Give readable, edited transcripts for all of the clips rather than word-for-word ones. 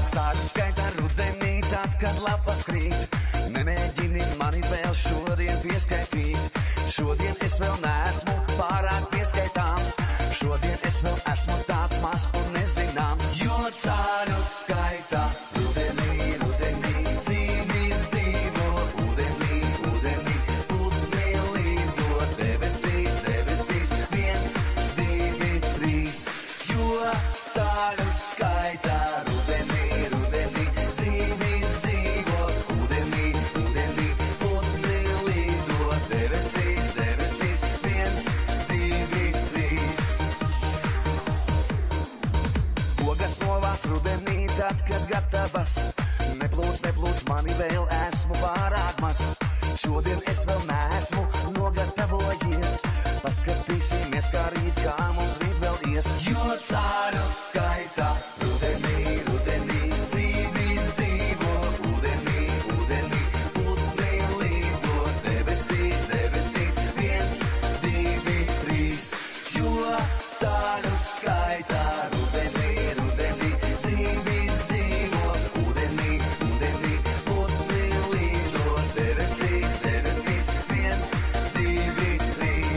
Sāku skaitā rudenī, tad, kad lapas krīt. Nemēģini mani vēl šodien pieskaitīt. Šodien es vēl neesmu pārāk pieskaitāms. Šodien es vēl esmu tāds maz un nezināms. Jo cāļu skaitā rudenī, rudenī, zīmīs dzīvo. Udenī, udenī, putni līdo. Debesīs, debesīs, 1, 2, 3. Jo cāļu skaitā tad, kad gatavas, neplūc, neplūc, mani vēl esmu pārāk maz. Šodien es vēl neesmu nogatavojies. Paskatīsimies, kā rīt, kā mums rīt vēl ies. Jo cāļu skaitā rudenī, rudenī, zīmīs dzīvo. Udenī, udenī, putni līdo. Debesīs, debesīs, 1, 2, 3. Jo cāļu skaitā rudenī, rudenī, zīmīs dzīvo. Udenī, udenī, putni līdo. Debesīs, debesīs, 1, 2, 3.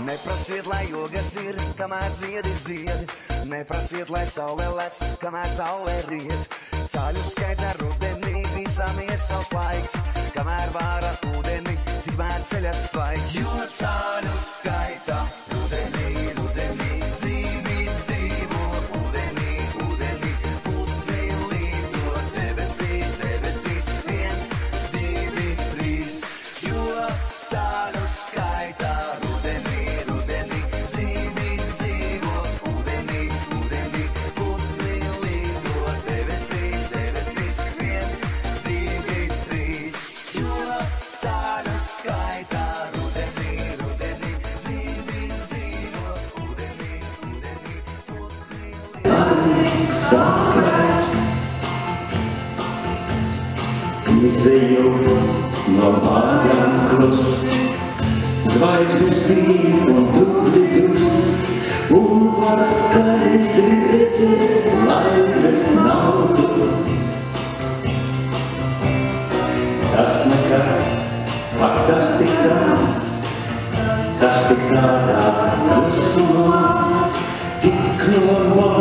Neprasiet, lai jogas ir, kamēr ziedi zied. Neprasiet, lai saule lec, kamēr saule riet. Cāļu skaitā rudenī visam ir savs laiks. Kamēr vāra ūdeni, tikmēr ceļas tvaiks. Jo cāļu skaitā rudenī, rudenī, zīmīs dzīvo. Udenī, udenī, putni līdo. Debesīs, debesīs, 1, 2, 3. Jo cāļu skaitā rudenī, rudenī, zīmīs dzīvo. Udenī, udenī, putni līdo. Debesīs, debesīs, 1, 2, 3. Jo cāļu skaitā rudenī, rudenī, zīmīs dzīvo. Udenī, udenī, putni līdo. Sakrēts, izeju no mājām klust, zvaigznes spīd un dubļi dust, un var skaidri redzēt laimes naudu. Tas nekas, ak tas tik tādā klusumā, tik no